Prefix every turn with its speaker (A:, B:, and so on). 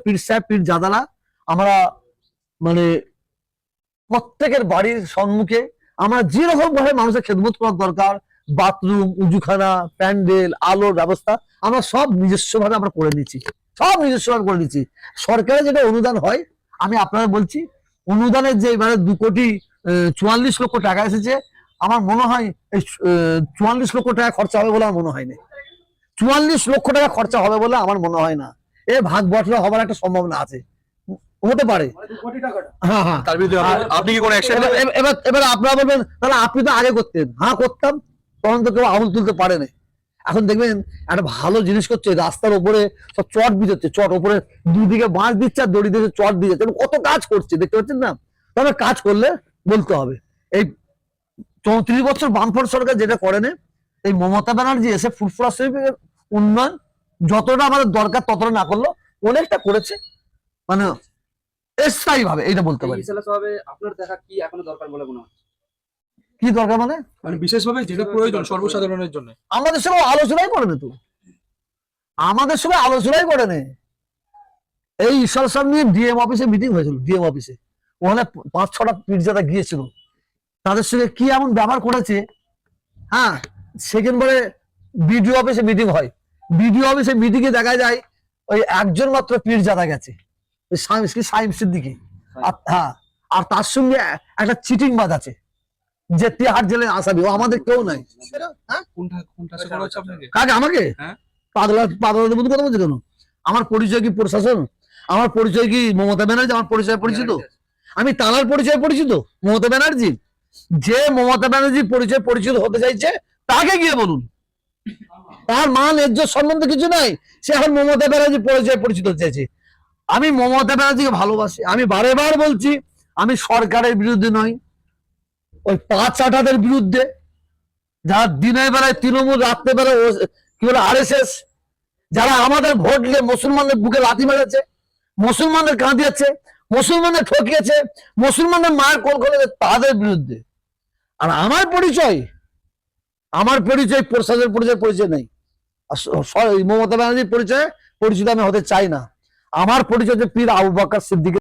A: পীর সাহেব পীর জাদালা আমরা মানে প্রত্যেকের বাড়ির সম্মুখে আমরা যেরকম ভাবে মানুষের খেদমত করার দরকার, বাথরুম, উজুখানা, প্যান্ডেল, আলোর ব্যবস্থা আমরা সব নিজস্ব ভাবে আমরা করে নিচ্ছি, সব নিজস্ব ভাবে করে নিচ্ছি। সরকারের যেটা অনুদান হয়, আমি আপনারা বলছি, অনুদানের যে এবারে 2,44,00,000 টাকা এসেছে, আমার মনে হয় এই 44 লক্ষ টাকা খরচা হবে বলে আমার মনে হয় না। 44 লক্ষ টাকা খরচা হবে বলে আমার মনে হয় না। এর ভাগ বটরা হবার একটা সম্ভাবনা আছে, হতে পারে। হ্যাঁ হ্যাঁ,
B: আপনি কি কোনো অ্যাকশন?
A: এবার আপনারা বলবেন তাহলে আপনি তো আগে করতেন। হ্যাঁ করতাম, তখন তো কেউ আঙুল তুলতে পারে না। এখন দেখবেন একটা ভালো জিনিস করছে, রাস্তার উপরে সব চট বিছাচ্ছে, চট উপরে দুদিকে বাঁশ দিচ্ছে আর দড়ি দিচ্ছে, চট দিয়ে যাচ্ছে, কত কাজ করছে দেখতে পাচ্ছেন না? তবে কাজ করলে বলতে হবে। এই 34 বছর বামফ্রন্ট সরকার যেটা করেনি, এই মমতা ব্যানার্জি এসে ফুরফুরা শরীফের উন্নয়ন যতটা আমাদের দরকার ততটা না করলো, অনেকটা করেছে, মানে স্থায়ী ভাবে এইটা বলতে পারি।
C: আপনার দেখা কি এখনো দরকার বলে মনে হচ্ছে?
A: কি দরকার মানে?
B: মানে বিশেষভাবে যেটা প্রয়োজন সর্বসাধারণের জন্য।
A: আমাদের সঙ্গে আলোচনাই করে না তো, আমাদের সঙ্গে আলোচনাই করে না। এই ঈশ্বর সাহেব নিয়ে ডিএম অফিসে মিটিং হয়েছিল, ডিএম অফিসে ওখানে 5-6টা পীরজাদা গিয়েছিল, তাদের সঙ্গে কি এমন ব্যবহার করেছে। হ্যাঁ, সেকেন্ড বারে বিডিও অফিসে মিটিং হয়, বিডিও অফিসে মিটিং এ দেখা যায় ওই একজন মাত্র পীরজাদা গেছে, ওই সাইম সিদ্দিকী। হ্যাঁ, আর তার সঙ্গে একটা চিটিং বাজ আছে যে তিহার জেলে আসামি, ও আমাদের কেউ নাই। কাকে? আমাকে? পাগলাদের মধ্যে কথা বলছে কেন? আমার পরিচয় কি প্রশাসন? আমার পরিচয় কি মমতা ব্যানার্জি? আমার পরিচয় পরিচিত? আমি তালার পরিচয় পরিচিত মমতা ব্যানার্জি? যে মমতা ব্যানার্জির পরিচয় পরিচিত হতে চাইছে তাকে গিয়ে বলুন। তার মান ইজ্জত সম্বন্ধে কিছু নাই, সে এখন মমতা ব্যানার্জির পরিচয় পরিচিত হতে চাইছে। আমি মমতা ব্যানার্জিকে ভালোবাসি, আমি বারেবার বলছি, আমি সরকারের বিরুদ্ধে নই, ওই 5-8দের বিরুদ্ধে, যারা দিনের বেলায় তৃণমূল, রাত্রে বেলায় কি বলে RSS, যারা আমাদের ভোট নিয়ে মুসলমানদের বুকে লাথি মেরেছে, মুসলমানদের কাঁদিয়েছে, মুসলমানদের ঠকিয়েছে, মুসলমানদের মায়ের কোল খুলেছে, তাদের বিরুদ্ধে। আর আমার পরিচয় প্রশাসনের পরিচয় নেই। মমতা ব্যানার্জির পরিচয় পরিচিত আমি হতে চাই না। আমার পরিচয় হচ্ছে পীর আবু বকর সিদ্দিক।